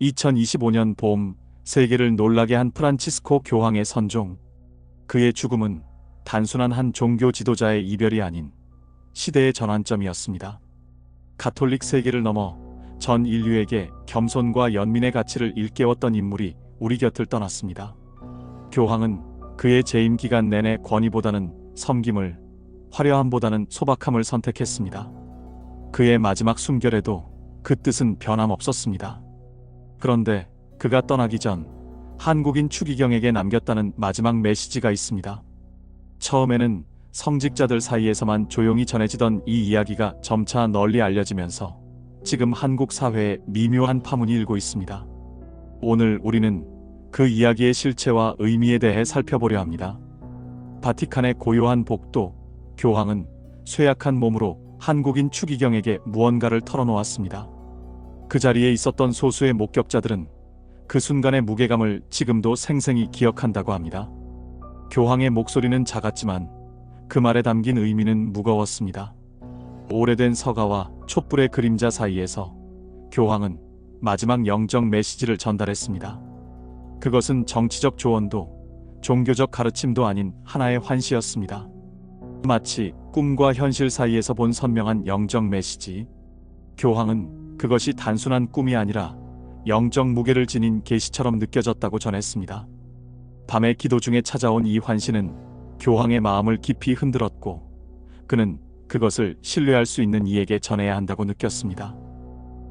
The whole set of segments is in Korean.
2025년 봄 세계를 놀라게 한 프란치스코 교황의 선종. 그의 죽음은 단순한 한 종교 지도자의 이별이 아닌 시대의 전환점이었습니다. 가톨릭 세계를 넘어 전 인류에게 겸손과 연민의 가치를 일깨웠던 인물이 우리 곁을 떠났습니다. 교황은 그의 재임 기간 내내 권위보다는 섬김을, 화려함보다는 소박함을 선택했습니다. 그의 마지막 숨결에도 그 뜻은 변함없었습니다. 그런데 그가 떠나기 전 한국인 추기경에게 남겼다는 마지막 메시지가 있습니다. 처음에는 성직자들 사이에서만 조용히 전해지던 이 이야기가 점차 널리 알려지면서 지금 한국 사회에 미묘한 파문이 일고 있습니다. 오늘 우리는 그 이야기의 실체와 의미에 대해 살펴보려 합니다. 바티칸의 고요한 복도, 교황은 쇠약한 몸으로 한국인 추기경에게 무언가를 털어놓았습니다. 그 자리에 있었던 소수의 목격자들은 그 순간의 무게감을 지금도 생생히 기억한다고 합니다. 교황의 목소리는 작았지만 그 말에 담긴 의미는 무거웠습니다. 오래된 서가와 촛불의 그림자 사이에서 교황은 마지막 영적 메시지를 전달했습니다. 그것은 정치적 조언도 종교적 가르침도 아닌 하나의 환시였습니다. 마치 꿈과 현실 사이에서 본 선명한 영적 메시지. 교황은 그것이 단순한 꿈이 아니라 영적 무게를 지닌 계시처럼 느껴졌다고 전했습니다. 밤의 기도 중에 찾아온 이 환시는 교황의 마음을 깊이 흔들었고 그는 그것을 신뢰할 수 있는 이에게 전해야 한다고 느꼈습니다.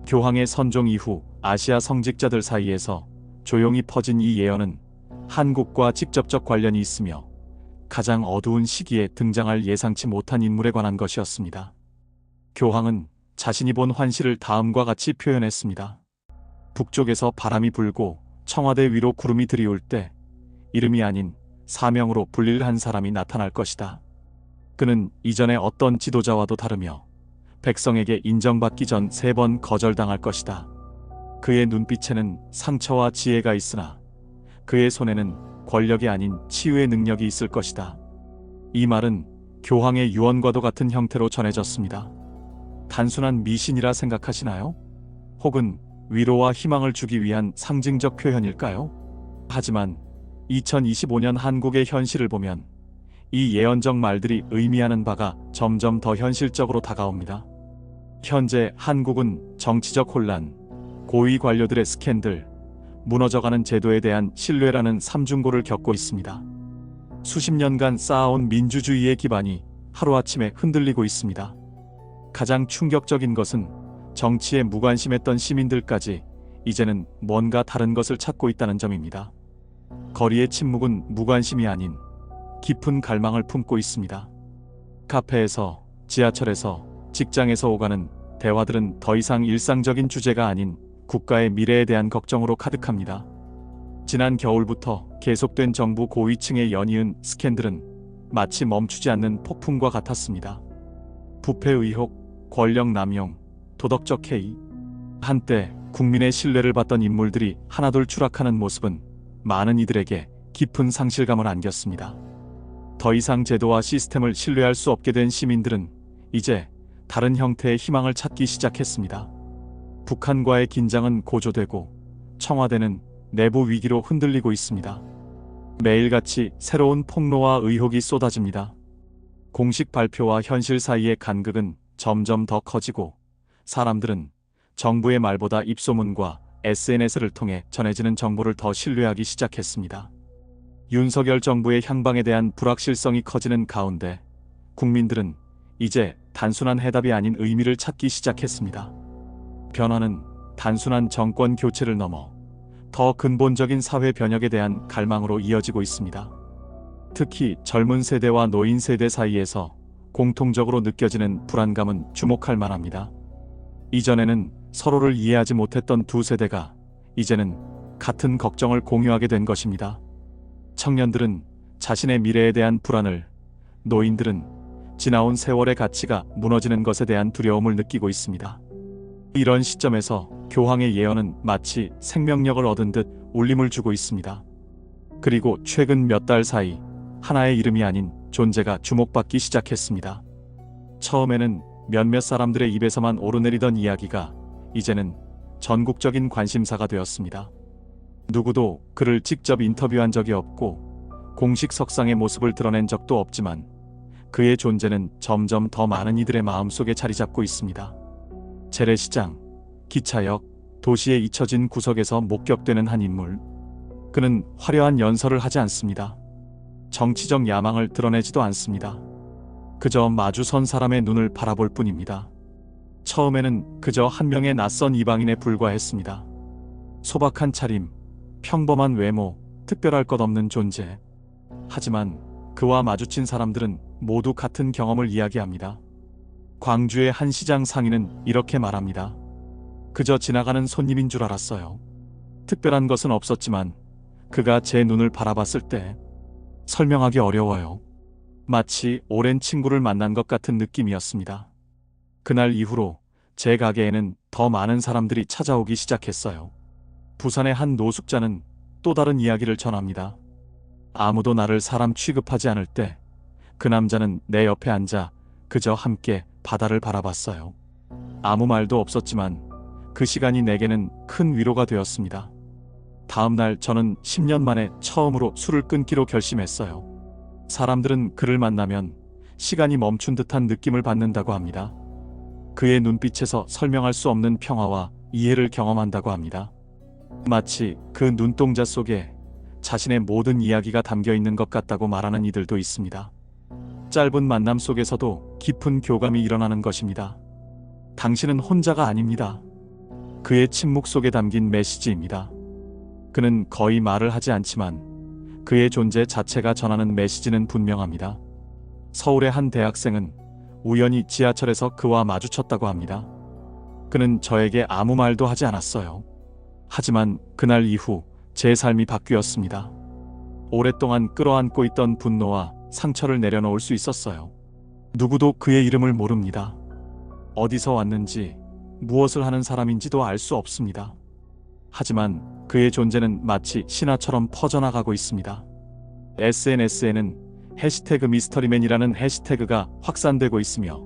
교황의 선종 이후 아시아 성직자들 사이에서 조용히 퍼진 이 예언은 한국과 직접적 관련이 있으며 가장 어두운 시기에 등장할 예상치 못한 인물에 관한 것이었습니다. 교황은 자신이 본 환시를 다음과 같이 표현했습니다. 북쪽에서 바람이 불고 청와대 위로 구름이 들이올 때 이름이 아닌 사명으로 불릴 한 사람이 나타날 것이다. 그는 이전의 어떤 지도자와도 다르며 백성에게 인정받기 전 3번 거절당할 것이다. 그의 눈빛에는 상처와 지혜가 있으나 그의 손에는 권력이 아닌 치유의 능력이 있을 것이다. 이 말은 교황의 유언과도 같은 형태로 전해졌습니다. 단순한 미신이라 생각하시나요? 혹은 위로와 희망을 주기 위한 상징적 표현일까요? 하지만 2025년 한국의 현실을 보면 이 예언적 말들이 의미하는 바가 점점 더 현실적으로 다가옵니다. 현재 한국은 정치적 혼란, 고위 관료들의 스캔들, 무너져가는 제도에 대한 신뢰라는 삼중고를 겪고 있습니다. 수십 년간 쌓아온 민주주의의 기반이 하루아침에 흔들리고 있습니다. 가장 충격적인 것은 정치에 무관심했던 시민들까지 이제는 뭔가 다른 것을 찾고 있다는 점입니다. 거리의 침묵은 무관심이 아닌 깊은 갈망을 품고 있습니다. 카페에서, 지하철에서, 직장에서 오가는 대화들은 더 이상 일상적인 주제가 아닌 국가의 미래에 대한 걱정으로 가득합니다. 지난 겨울부터 계속된 정부 고위층의 연이은 스캔들은 마치 멈추지 않는 폭풍과 같았습니다. 부패 의혹, 권력 남용, 도덕적 해이. 한때 국민의 신뢰를 받던 인물들이 하나둘 추락하는 모습은 많은 이들에게 깊은 상실감을 안겼습니다. 더 이상 제도와 시스템을 신뢰할 수 없게 된 시민들은 이제 다른 형태의 희망을 찾기 시작했습니다. 북한과의 긴장은 고조되고 청와대는 내부 위기로 흔들리고 있습니다. 매일같이 새로운 폭로와 의혹이 쏟아집니다. 공식 발표와 현실 사이의 간극은 점점 더 커지고 사람들은 정부의 말보다 입소문과 SNS를 통해 전해지는 정보를 더 신뢰하기 시작했습니다. 윤석열 정부의 향방에 대한 불확실성이 커지는 가운데 국민들은 이제 단순한 해답이 아닌 의미를 찾기 시작했습니다. 변화는 단순한 정권 교체를 넘어 더 근본적인 사회 변혁에 대한 갈망으로 이어지고 있습니다. 특히 젊은 세대와 노인 세대 사이에서 공통적으로 느껴지는 불안감은 주목할 만합니다. 이전에는 서로를 이해하지 못했던 두 세대가 이제는 같은 걱정을 공유하게 된 것입니다. 청년들은 자신의 미래에 대한 불안을, 노인들은 지나온 세월의 가치가 무너지는 것에 대한 두려움을 느끼고 있습니다. 이런 시점에서 교황의 예언은 마치 생명력을 얻은 듯 울림을 주고 있습니다. 그리고 최근 몇 달 사이 하나의 이름이 아닌 존재가 주목받기 시작했습니다. 처음에는 몇몇 사람들의 입에서만 오르내리던 이야기가 이제는 전국적인 관심사가 되었습니다. 누구도 그를 직접 인터뷰한 적이 없고 공식 석상의 모습을 드러낸 적도 없지만 그의 존재는 점점 더 많은 이들의 마음속에 자리 잡고 있습니다. 재래시장, 기차역, 도시의 잊혀진 구석에서 목격되는 한 인물. 그는 화려한 연설을 하지 않습니다. 정치적 야망을 드러내지도 않습니다. 그저 마주선 사람의 눈을 바라볼 뿐입니다. 처음에는 그저 한 명의 낯선 이방인에 불과했습니다. 소박한 차림, 평범한 외모, 특별할 것 없는 존재. 하지만 그와 마주친 사람들은 모두 같은 경험을 이야기합니다. 광주의 한 시장 상인은 이렇게 말합니다. 그저 지나가는 손님인 줄 알았어요. 특별한 것은 없었지만 그가 제 눈을 바라봤을 때 설명하기 어려워요. 마치 오랜 친구를 만난 것 같은 느낌이었습니다. 그날 이후로 제 가게에는 더 많은 사람들이 찾아오기 시작했어요. 부산의 한 노숙자는 또 다른 이야기를 전합니다. 아무도 나를 사람 취급하지 않을 때 그 남자는 내 옆에 앉아 그저 함께 바다를 바라봤어요. 아무 말도 없었지만 그 시간이 내게는 큰 위로가 되었습니다. 다음 날 저는 10년 만에 처음으로 술을 끊기로 결심했어요. 사람들은 그를 만나면 시간이 멈춘 듯한 느낌을 받는다고 합니다. 그의 눈빛에서 설명할 수 없는 평화와 이해를 경험한다고 합니다. 마치 그 눈동자 속에 자신의 모든 이야기가 담겨 있는 것 같다고 말하는 이들도 있습니다. 짧은 만남 속에서도 깊은 교감이 일어나는 것입니다. 당신은 혼자가 아닙니다. 그의 침묵 속에 담긴 메시지입니다. 그는 거의 말을 하지 않지만 그의 존재 자체가 전하는 메시지는 분명합니다. 서울의 한 대학생은 우연히 지하철에서 그와 마주쳤다고 합니다. 그는 저에게 아무 말도 하지 않았어요. 하지만 그날 이후 제 삶이 바뀌었습니다. 오랫동안 끌어안고 있던 분노와 상처를 내려놓을 수 있었어요. 누구도 그의 이름을 모릅니다. 어디서 왔는지, 무엇을 하는 사람인지도 알 수 없습니다. 하지만 그의 존재는 마치 신화처럼 퍼져나가고 있습니다. SNS에는 해시태그 미스터리맨이라는 해시태그가 확산되고 있으며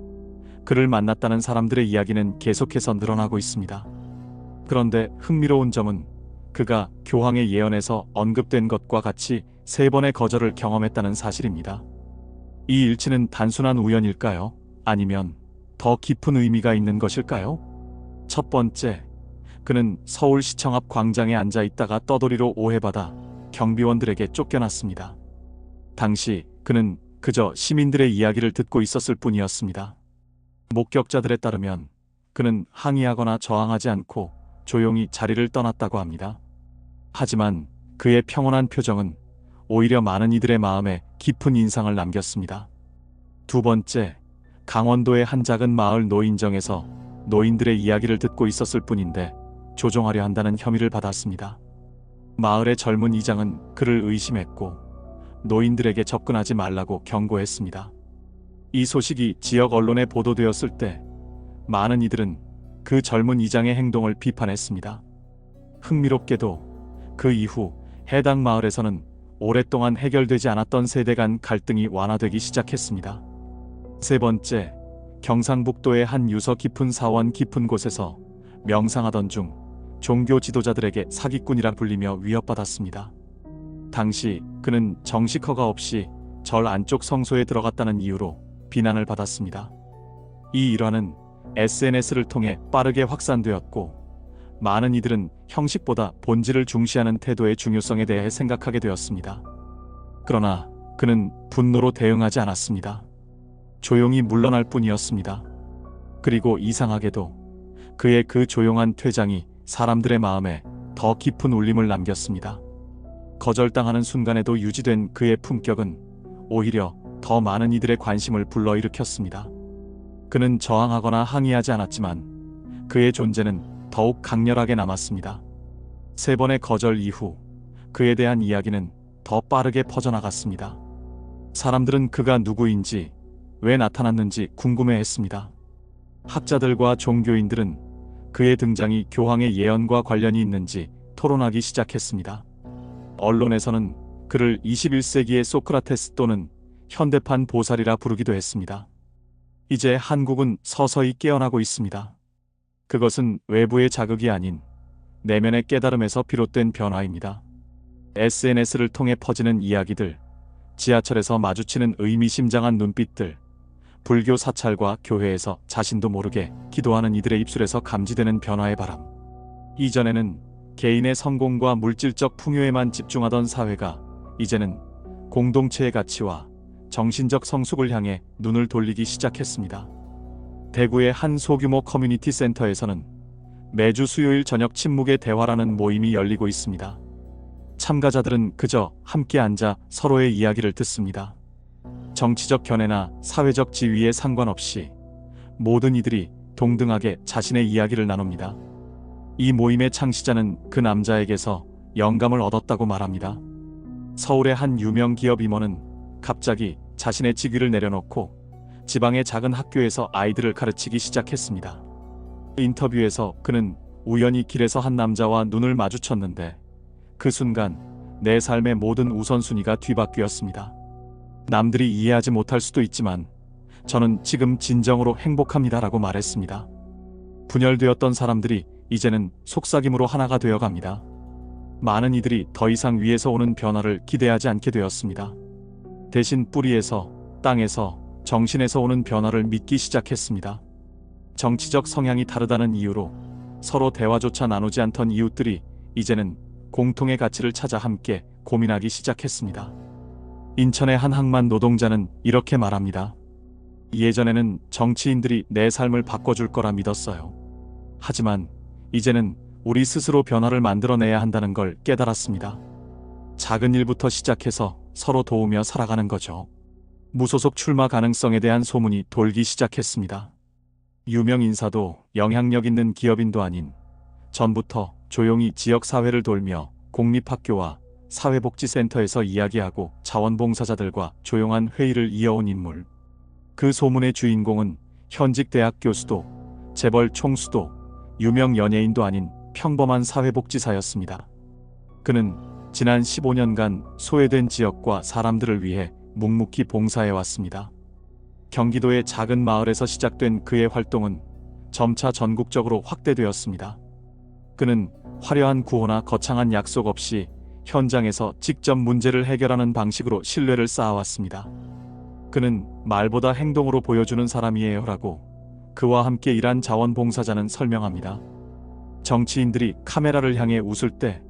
그를 만났다는 사람들의 이야기는 계속해서 늘어나고 있습니다. 그런데 흥미로운 점은 그가 교황의 예언에서 언급된 것과 같이 3번의 거절을 경험했다는 사실입니다. 이 일치는 단순한 우연일까요? 아니면 더 깊은 의미가 있는 것일까요? 첫 번째, 그는 서울시청 앞 광장에 앉아 있다가 떠돌이로 오해받아 경비원들에게 쫓겨났습니다. 당시 그는 그저 시민들의 이야기를 듣고 있었을 뿐이었습니다. 목격자들에 따르면 그는 항의하거나 저항하지 않고 조용히 자리를 떠났다고 합니다. 하지만 그의 평온한 표정은 오히려 많은 이들의 마음에 깊은 인상을 남겼습니다. 두 번째, 강원도의 한 작은 마을 노인정에서 노인들의 이야기를 듣고 있었을 뿐인데 조종하려 한다는 혐의를 받았습니다. 마을의 젊은 이장은 그를 의심했고 노인들에게 접근하지 말라고 경고했습니다. 이 소식이 지역 언론에 보도되었을 때 많은 이들은 그 젊은 이장의 행동을 비판했습니다. 흥미롭게도 그 이후 해당 마을에서는 오랫동안 해결되지 않았던 세대 간 갈등이 완화되기 시작했습니다. 세 번째, 경상북도의 한 유서 깊은 사원 깊은 곳에서 명상하던 중 종교 지도자들에게 사기꾼이라 불리며 위협받았습니다. 당시 그는 정식 허가 없이 절 안쪽 성소에 들어갔다는 이유로 비난을 받았습니다. 이 일화는 SNS를 통해 빠르게 확산되었고 많은 이들은 형식보다 본질을 중시하는 태도의 중요성에 대해 생각하게 되었습니다. 그러나 그는 분노로 대응하지 않았습니다. 조용히 물러날 뿐이었습니다. 그리고 이상하게도 그의 그 조용한 퇴장이 사람들의 마음에 더 깊은 울림을 남겼습니다. 거절당하는 순간에도 유지된 그의 품격은 오히려 더 많은 이들의 관심을 불러일으켰습니다. 그는 저항하거나 항의하지 않았지만 그의 존재는 더욱 강렬하게 남았습니다. 3번의 거절 이후 그에 대한 이야기는 더 빠르게 퍼져나갔습니다. 사람들은 그가 누구인지, 왜 나타났는지 궁금해했습니다. 학자들과 종교인들은 그의 등장이 교황의 예언과 관련이 있는지 토론하기 시작했습니다. 언론에서는 그를 21세기의 소크라테스 또는 현대판 보살이라 부르기도 했습니다. 이제 한국은 서서히 깨어나고 있습니다. 그것은 외부의 자극이 아닌 내면의 깨달음에서 비롯된 변화입니다. SNS를 통해 퍼지는 이야기들, 지하철에서 마주치는 의미심장한 눈빛들, 불교 사찰과 교회에서 자신도 모르게 기도하는 이들의 입술에서 감지되는 변화의 바람. 이전에는 개인의 성공과 물질적 풍요에만 집중하던 사회가 이제는 공동체의 가치와 정신적 성숙을 향해 눈을 돌리기 시작했습니다. 대구의 한 소규모 커뮤니티 센터에서는 매주 수요일 저녁 침묵의 대화라는 모임이 열리고 있습니다. 참가자들은 그저 함께 앉아 서로의 이야기를 듣습니다. 정치적 견해나 사회적 지위에 상관없이 모든 이들이 동등하게 자신의 이야기를 나눕니다. 이 모임의 창시자는 그 남자에게서 영감을 얻었다고 말합니다. 서울의 한 유명 기업 임원은 갑자기 자신의 직위를 내려놓고 지방의 작은 학교에서 아이들을 가르치기 시작했습니다. 인터뷰에서 그는 우연히 길에서 한 남자와 눈을 마주쳤는데 그 순간 내 삶의 모든 우선순위가 뒤바뀌었습니다. 남들이 이해하지 못할 수도 있지만 저는 지금 진정으로 행복합니다라고 말했습니다. 분열되었던 사람들이 이제는 속삭임으로 하나가 되어갑니다. 많은 이들이 더 이상 위에서 오는 변화를 기대하지 않게 되었습니다. 대신 뿌리에서, 땅에서, 정신에서 오는 변화를 믿기 시작했습니다. 정치적 성향이 다르다는 이유로 서로 대화조차 나누지 않던 이웃들이 이제는 공통의 가치를 찾아 함께 고민하기 시작했습니다. 인천의 한 항만 노동자는 이렇게 말합니다. 예전에는 정치인들이 내 삶을 바꿔줄 거라 믿었어요. 하지만 이제는 우리 스스로 변화를 만들어내야 한다는 걸 깨달았습니다. 작은 일부터 시작해서 서로 도우며 살아가는 거죠. 무소속 출마 가능성에 대한 소문이 돌기 시작했습니다. 유명 인사도 영향력 있는 기업인도 아닌 전부터 조용히 지역사회를 돌며 공립학교와 사회복지센터에서 이야기하고 자원봉사자들과 조용한 회의를 이어온 인물. 그 소문의 주인공은 현직 대학 교수도 재벌 총수도 유명 연예인도 아닌 평범한 사회복지사였습니다. 그는 지난 15년간 소외된 지역과 사람들을 위해 묵묵히 봉사해왔습니다. 경기도의 작은 마을에서 시작된 그의 활동은 점차 전국적으로 확대되었습니다. 그는 화려한 구호나 거창한 약속 없이 현장에서 직접 문제를 해결하는 방식으로 신뢰를 쌓아왔습니다. 그는 말보다 행동으로 보여주는 사람이에요라고 그와 함께 일한 자원봉사자는 설명합니다. 정치인들이 카메라를 향해 웃을 때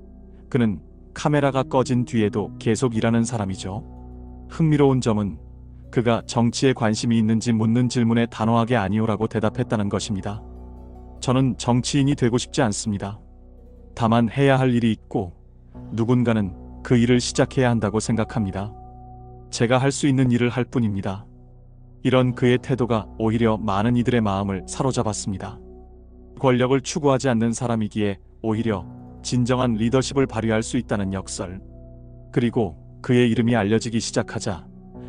그는 카메라가 꺼진 뒤에도 계속 일하는 사람이죠. 흥미로운 점은 그가 정치에 관심이 있는지 묻는 질문에 단호하게 아니오라고 대답했다는 것입니다. 저는 정치인이 되고 싶지 않습니다. 다만 해야 할 일이 있고 누군가는 그 일을 시작해야 한다고 생각합니다. 제가 할 수 있는 일을 할 뿐입니다. 이런 그의 태도가 오히려 많은 이들의 마음을 사로잡았습니다. 권력을 추구하지 않는 사람이기에 오히려 진정한 리더십을 발휘할 수 있다는 역설. 그리고 그의 이름이 알려지기 시작하자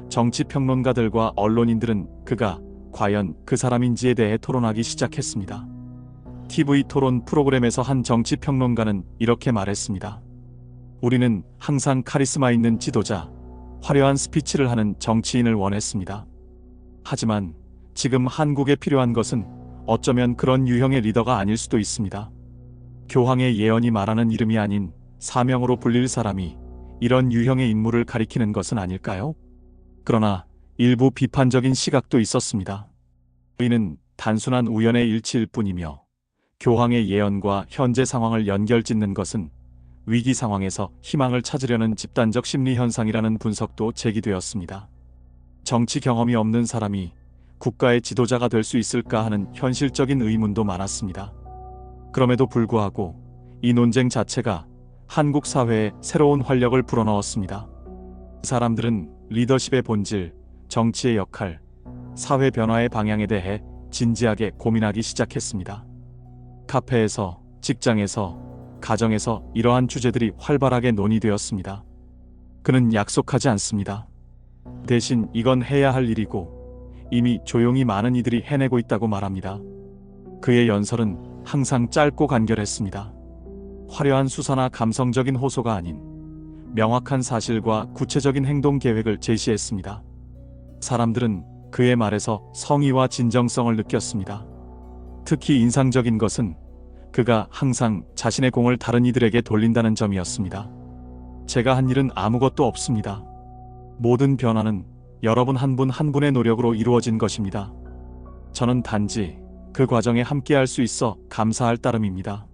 정치평론가들과 언론인들은 그가 과연 그 사람인지에 대해 토론하기 시작했습니다. TV 토론 프로그램에서 한 정치평론가는 이렇게 말했습니다. 우리는 항상 카리스마 있는 지도자, 화려한 스피치를 하는 정치인을 원했습니다. 하지만 지금 한국에 필요한 것은 어쩌면 그런 유형의 리더가 아닐 수도 있습니다. 교황의 예언이 말하는 이름이 아닌 사명으로 불릴 사람이 이런 유형의 인물을 가리키는 것은 아닐까요? 그러나 일부 비판적인 시각도 있었습니다. 이는 단순한 우연의 일치일 뿐이며 교황의 예언과 현재 상황을 연결짓는 것은 위기 상황에서 희망을 찾으려는 집단적 심리 현상이라는 분석도 제기되었습니다. 정치 경험이 없는 사람이 국가의 지도자가 될 수 있을까 하는 현실적인 의문도 많았습니다. 그럼에도 불구하고 이 논쟁 자체가 한국 사회에 새로운 활력을 불어넣었습니다. 사람들은 리더십의 본질, 정치의 역할, 사회 변화의 방향에 대해 진지하게 고민하기 시작했습니다. 카페에서, 직장에서, 가정에서 이러한 주제들이 활발하게 논의되었습니다. 그는 약속하지 않습니다. 대신 이건 해야 할 일이고 이미 조용히 많은 이들이 해내고 있다고 말합니다. 그의 연설은 항상 짧고 간결했습니다. 화려한 수사나 감성적인 호소가 아닌 명확한 사실과 구체적인 행동 계획을 제시했습니다. 사람들은 그의 말에서 성의와 진정성을 느꼈습니다. 특히 인상적인 것은 그가 항상 자신의 공을 다른 이들에게 돌린다는 점이었습니다. 제가 한 일은 아무것도 없습니다. 모든 변화는 여러분 한 분 한 분의 노력으로 이루어진 것입니다. 저는 단지 그 과정에 함께할 수 있어 감사할 따름입니다.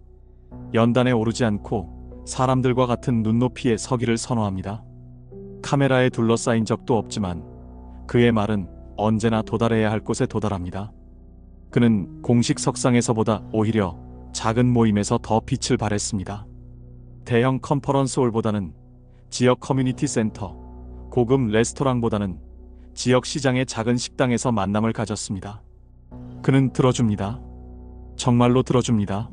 연단에 오르지 않고 사람들과 같은 눈높이에 서기를 선호합니다. 카메라에 둘러싸인 적도 없지만 그의 말은 언제나 도달해야 할 곳에 도달합니다. 그는 공식 석상에서보다 오히려 작은 모임에서 더 빛을 발했습니다. 대형 컨퍼런스홀보다는 지역 커뮤니티 센터, 고급 레스토랑보다는 지역 시장의 작은 식당에서 만남을 가졌습니다. 그는 들어줍니다. 정말로 들어줍니다.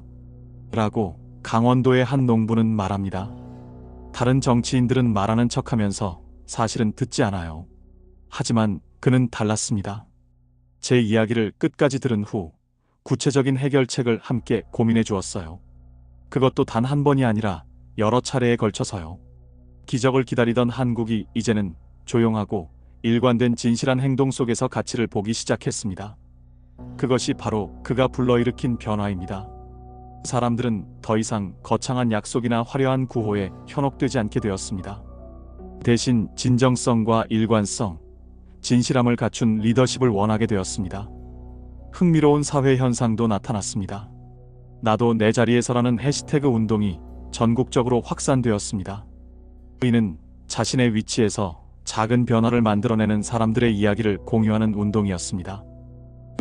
라고 강원도의 한 농부는 말합니다. 다른 정치인들은 말하는 척하면서 사실은 듣지 않아요. 하지만 그는 달랐습니다. 제 이야기를 끝까지 들은 후 구체적인 해결책을 함께 고민해 주었어요. 그것도 단 한 번이 아니라 여러 차례에 걸쳐서요. 기적을 기다리던 한국이 이제는 조용하고 일관된 진실한 행동 속에서 가치를 보기 시작했습니다. 그것이 바로 그가 불러일으킨 변화입니다. 사람들은 더 이상 거창한 약속이나 화려한 구호에 현혹되지 않게 되었습니다. 대신 진정성과 일관성, 진실함을 갖춘 리더십을 원하게 되었습니다. 흥미로운 사회 현상도 나타났습니다. 나도 내 자리에서라는 해시태그 운동이 전국적으로 확산되었습니다. 이는 자신의 위치에서 작은 변화를 만들어내는 사람들의 이야기를 공유하는 운동이었습니다.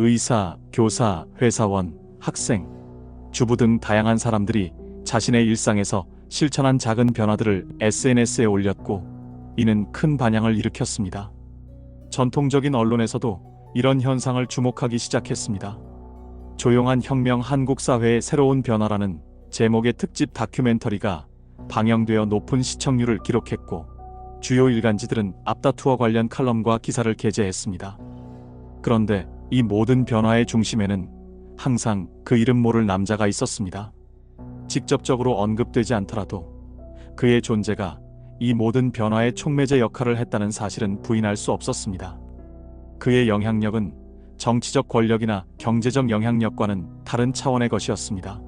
의사, 교사, 회사원, 학생, 주부 등 다양한 사람들이 자신의 일상에서 실천한 작은 변화들을 SNS에 올렸고 이는 큰 반향을 일으켰습니다. 전통적인 언론에서도 이런 현상을 주목하기 시작했습니다. 조용한 혁명 한국 사회의 새로운 변화라는 제목의 특집 다큐멘터리가 방영되어 높은 시청률을 기록했고 주요 일간지들은 앞다투어 관련 칼럼과 기사를 게재했습니다. 그런데 이 모든 변화의 중심에는 항상 그 이름 모를 남자가 있었습니다. 직접적으로 언급되지 않더라도 그의 존재가 이 모든 변화의 촉매제 역할을 했다는 사실은 부인할 수 없었습니다. 그의 영향력은 정치적 권력이나 경제적 영향력과는 다른 차원의 것이었습니다.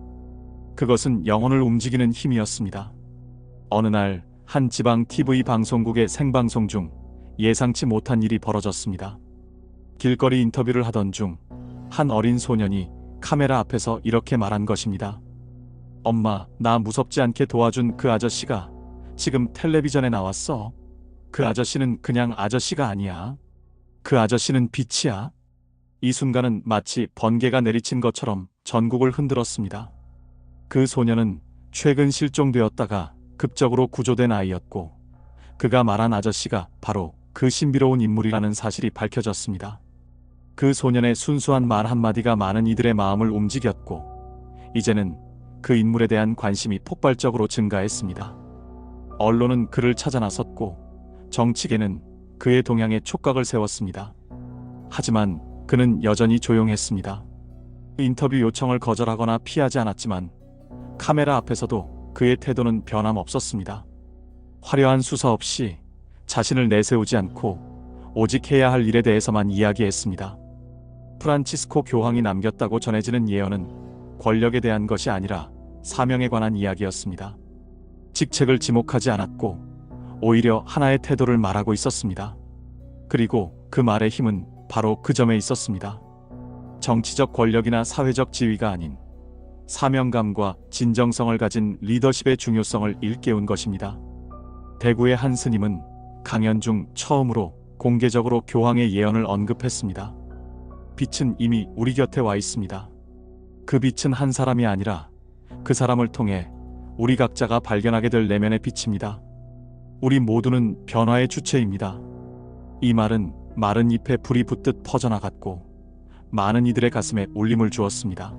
그것은 영혼을 움직이는 힘이었습니다. 어느 날 한 지방 TV 방송국의 생방송 중 예상치 못한 일이 벌어졌습니다. 길거리 인터뷰를 하던 중 한 어린 소년이 카메라 앞에서 이렇게 말한 것입니다. 엄마, 나 무섭지 않게 도와준 그 아저씨가 지금 텔레비전에 나왔어. 그 아저씨는 그냥 아저씨가 아니야. 그 아저씨는 빛이야. 이 순간은 마치 번개가 내리친 것처럼 전국을 흔들었습니다. 그 소년은 최근 실종되었다가 급적으로 구조된 아이였고 그가 말한 아저씨가 바로 그 신비로운 인물이라는 사실이 밝혀졌습니다. 그 소년의 순수한 말 한마디가 많은 이들의 마음을 움직였고 이제는 그 인물에 대한 관심이 폭발적으로 증가했습니다. 언론은 그를 찾아 나섰고 정치계는 그의 동향에 촉각을 세웠습니다. 하지만 그는 여전히 조용했습니다. 인터뷰 요청을 거절하거나 피하지 않았지만 카메라 앞에서도 그의 태도는 변함없었습니다. 화려한 수사 없이 자신을 내세우지 않고 오직 해야 할 일에 대해서만 이야기했습니다. 프란치스코 교황이 남겼다고 전해지는 예언은 권력에 대한 것이 아니라 사명에 관한 이야기였습니다. 직책을 지목하지 않았고 오히려 하나의 태도를 말하고 있었습니다. 그리고 그 말의 힘은 바로 그 점에 있었습니다. 정치적 권력이나 사회적 지위가 아닌 사명감과 진정성을 가진 리더십의 중요성을 일깨운 것입니다. 대구의 한 스님은 강연 중 처음으로 공개적으로 교황의 예언을 언급했습니다. 빛은 이미 우리 곁에 와 있습니다. 그 빛은 한 사람이 아니라 그 사람을 통해 우리 각자가 발견하게 될 내면의 빛입니다. 우리 모두는 변화의 주체입니다. 이 말은 마른 잎에 불이 붙듯 퍼져나갔고 많은 이들의 가슴에 울림을 주었습니다.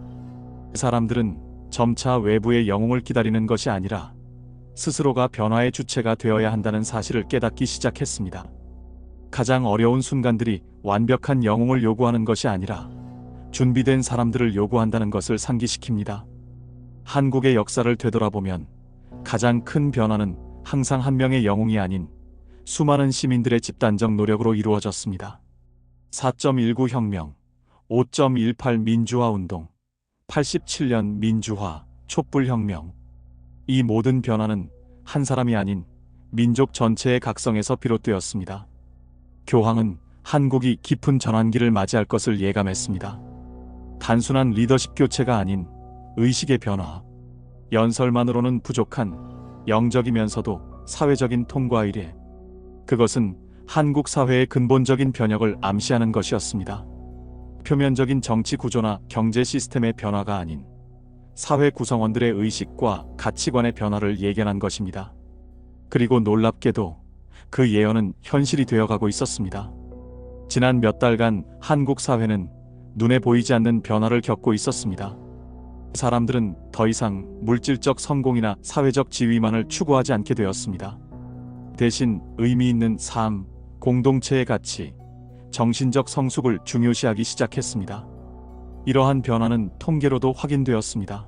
사람들은 점차 외부의 영웅을 기다리는 것이 아니라 스스로가 변화의 주체가 되어야 한다는 사실을 깨닫기 시작했습니다. 가장 어려운 순간들이 완벽한 영웅을 요구하는 것이 아니라 준비된 사람들을 요구한다는 것을 상기시킵니다. 한국의 역사를 되돌아보면 가장 큰 변화는 항상 한 명의 영웅이 아닌 수많은 시민들의 집단적 노력으로 이루어졌습니다. 4.19 혁명, 5.18 민주화 운동, 87년 민주화, 촛불혁명. 이 모든 변화는 한 사람이 아닌 민족 전체의 각성에서 비롯되었습니다. 교황은 한국이 깊은 전환기를 맞이할 것을 예감했습니다. 단순한 리더십 교체가 아닌 의식의 변화, 연설만으로는 부족한 영적이면서도 사회적인 통과 이래, 그것은 한국 사회의 근본적인 변혁을 암시하는 것이었습니다. 표면적인 정치 구조나 경제 시스템의 변화가 아닌 사회 구성원들의 의식과 가치관의 변화를 예견한 것입니다. 그리고 놀랍게도 그 예언은 현실이 되어가고 있었습니다. 지난 몇 달간 한국 사회는 눈에 보이지 않는 변화를 겪고 있었습니다. 사람들은 더 이상 물질적 성공이나 사회적 지위만을 추구하지 않게 되었습니다. 대신 의미 있는 삶, 공동체의 가치, 정신적 성숙을 중요시하기 시작했습니다. 이러한 변화는 통계로도 확인되었습니다.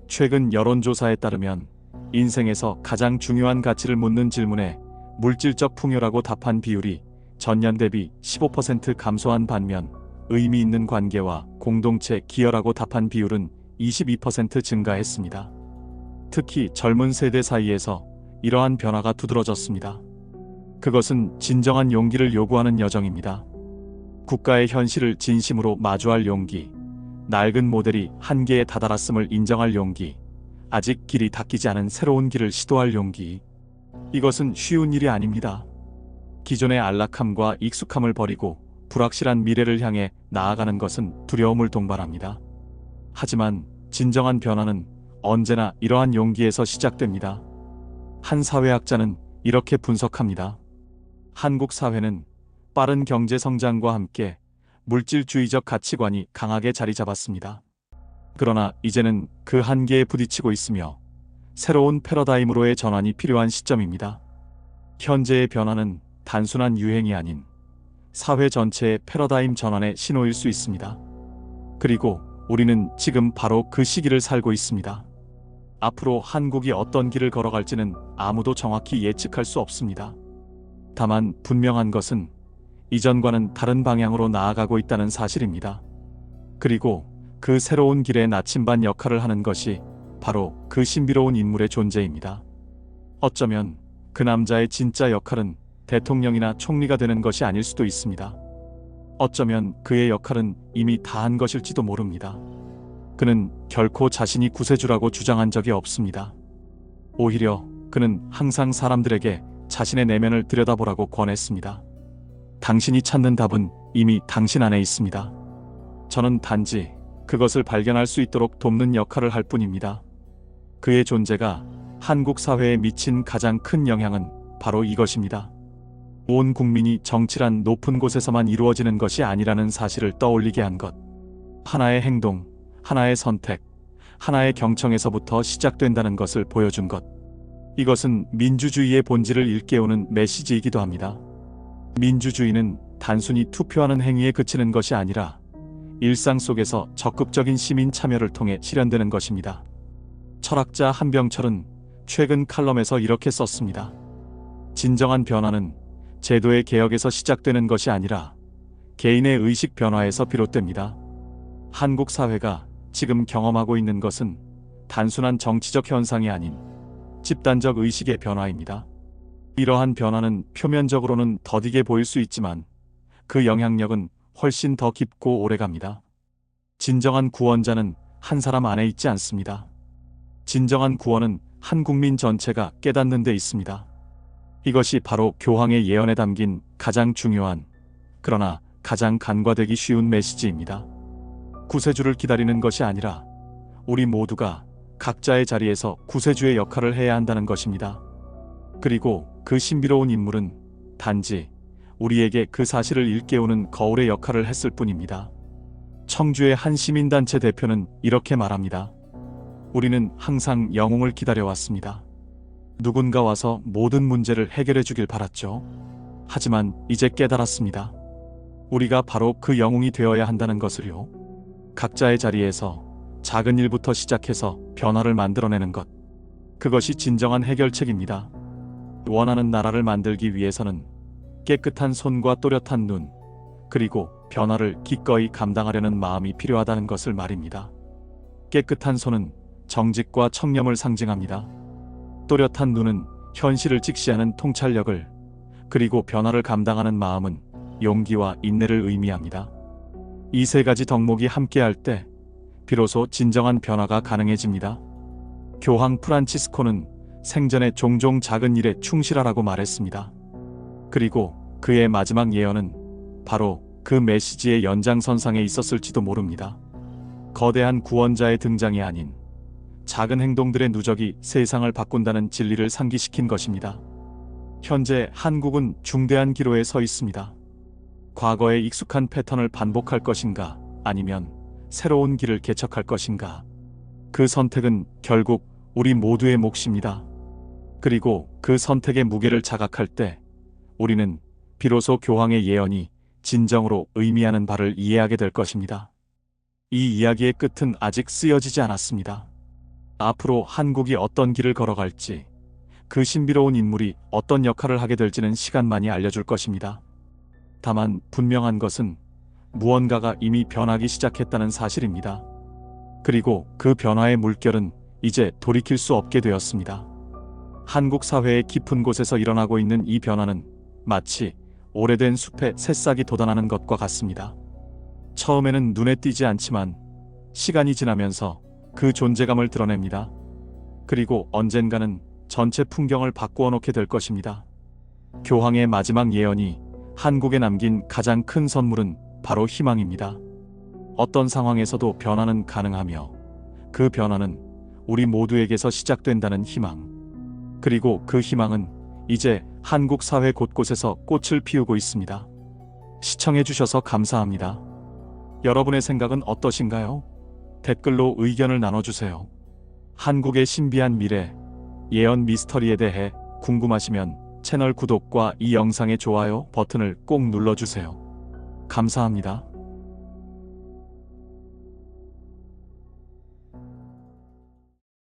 최근 여론조사에 따르면 인생에서 가장 중요한 가치를 묻는 질문에 물질적 풍요라고 답한 비율이 전년 대비 15% 감소한 반면 의미 있는 관계와 공동체 기여라고 답한 비율은 22% 증가했습니다. 특히 젊은 세대 사이에서 이러한 변화가 두드러졌습니다. 그것은 진정한 용기를 요구하는 여정입니다. 국가의 현실을 진심으로 마주할 용기, 낡은 모델이 한계에 다다랐음을 인정할 용기, 아직 길이 닦이지 않은 새로운 길을 시도할 용기. 이것은 쉬운 일이 아닙니다. 기존의 안락함과 익숙함을 버리고 불확실한 미래를 향해 나아가는 것은 두려움을 동반합니다. 하지만 진정한 변화는 언제나 이러한 용기에서 시작됩니다. 한 사회학자는 이렇게 분석합니다. 한국 사회는 빠른 경제 성장과 함께 물질주의적 가치관이 강하게 자리 잡았습니다. 그러나 이제는 그 한계에 부딪히고 있으며 새로운 패러다임으로의 전환이 필요한 시점입니다. 현재의 변화는 단순한 유행이 아닌 사회 전체의 패러다임 전환의 신호일 수 있습니다. 그리고 우리는 지금 바로 그 시기를 살고 있습니다. 앞으로 한국이 어떤 길을 걸어갈지는 아무도 정확히 예측할 수 없습니다. 다만 분명한 것은 이전과는 다른 방향으로 나아가고 있다는 사실입니다. 그리고 그 새로운 길의 나침반 역할을 하는 것이 바로 그 신비로운 인물의 존재입니다. 어쩌면 그 남자의 진짜 역할은 대통령이나 총리가 되는 것이 아닐 수도 있습니다. 어쩌면 그의 역할은 이미 다한 것일지도 모릅니다. 그는 결코 자신이 구세주라고 주장한 적이 없습니다. 오히려 그는 항상 사람들에게 자신의 내면을 들여다보라고 권했습니다. 당신이 찾는 답은 이미 당신 안에 있습니다. 저는 단지 그것을 발견할 수 있도록 돕는 역할을 할 뿐입니다. 그의 존재가 한국 사회에 미친 가장 큰 영향은 바로 이것입니다. 온 국민이 정치란 높은 곳에서만 이루어지는 것이 아니라는 사실을 떠올리게 한 것. 하나의 행동, 하나의 선택, 하나의 경청에서부터 시작된다는 것을 보여준 것. 이것은 민주주의의 본질을 일깨우는 메시지이기도 합니다. 민주주의는 단순히 투표하는 행위에 그치는 것이 아니라 일상 속에서 적극적인 시민 참여를 통해 실현되는 것입니다. 철학자 한병철은 최근 칼럼에서 이렇게 썼습니다. 진정한 변화는 제도의 개혁에서 시작되는 것이 아니라 개인의 의식 변화에서 비롯됩니다. 한국 사회가 지금 경험하고 있는 것은 단순한 정치적 현상이 아닌 집단적 의식의 변화입니다. 이러한 변화는 표면적으로는 더디게 보일 수 있지만 그 영향력은 훨씬 더 깊고 오래갑니다. 진정한 구원자는 한 사람 안에 있지 않습니다. 진정한 구원은 한 국민 전체가 깨닫는 데 있습니다. 이것이 바로 교황의 예언에 담긴 가장 중요한, 그러나 가장 간과되기 쉬운 메시지입니다. 구세주를 기다리는 것이 아니라 우리 모두가 각자의 자리에서 구세주의 역할을 해야 한다는 것입니다. 그리고 그 신비로운 인물은 단지 우리에게 그 사실을 일깨우는 거울의 역할을 했을 뿐입니다. 청주의 한 시민단체 대표는 이렇게 말합니다. 우리는 항상 영웅을 기다려왔습니다. 누군가 와서 모든 문제를 해결해 주길 바랐죠. 하지만 이제 깨달았습니다. 우리가 바로 그 영웅이 되어야 한다는 것을요. 각자의 자리에서 작은 일부터 시작해서 변화를 만들어내는 것. 그것이 진정한 해결책입니다. 원하는 나라를 만들기 위해서는 깨끗한 손과 또렷한 눈, 그리고 변화를 기꺼이 감당하려는 마음이 필요하다는 것을 말입니다. 깨끗한 손은 정직과 청렴을 상징합니다. 또렷한 눈은 현실을 직시하는 통찰력을, 그리고 변화를 감당하는 마음은 용기와 인내를 의미합니다. 이 세 가지 덕목이 함께할 때 비로소 진정한 변화가 가능해집니다. 교황 프란치스코는 생전에 종종 작은 일에 충실하라고 말했습니다. 그리고 그의 마지막 예언은 바로 그 메시지의 연장선상에 있었을지도 모릅니다. 거대한 구원자의 등장이 아닌 작은 행동들의 누적이 세상을 바꾼다는 진리를 상기시킨 것입니다. 현재 한국은 중대한 기로에 서 있습니다. 과거의 익숙한 패턴을 반복할 것인가, 아니면 새로운 길을 개척할 것인가. 그 선택은 결국 우리 모두의 몫입니다. 그리고 그 선택의 무게를 자각할 때 우리는 비로소 교황의 예언이 진정으로 의미하는 바를 이해하게 될 것입니다. 이 이야기의 끝은 아직 쓰여지지 않았습니다. 앞으로 한국이 어떤 길을 걸어갈지, 그 신비로운 인물이 어떤 역할을 하게 될지는 시간만이 알려줄 것입니다. 다만 분명한 것은 무언가가 이미 변하기 시작했다는 사실입니다. 그리고 그 변화의 물결은 이제 돌이킬 수 없게 되었습니다. 한국 사회의 깊은 곳에서 일어나고 있는 이 변화는 마치 오래된 숲에 새싹이 돋아나는 것과 같습니다. 처음에는 눈에 띄지 않지만 시간이 지나면서 그 존재감을 드러냅니다. 그리고 언젠가는 전체 풍경을 바꾸어 놓게 될 것입니다. 교황의 마지막 예언이 한국에 남긴 가장 큰 선물은 바로 희망입니다. 어떤 상황에서도 변화는 가능하며 그 변화는 우리 모두에게서 시작된다는 희망. 그리고 그 희망은 이제 한국 사회 곳곳에서 꽃을 피우고 있습니다. 시청해주셔서 감사합니다. 여러분의 생각은 어떠신가요? 댓글로 의견을 나눠주세요. 한국의 신비한 미래, 예언 미스터리에 대해 궁금하시면 채널 구독과 이 영상의 좋아요 버튼을 꼭 눌러주세요. 감사합니다.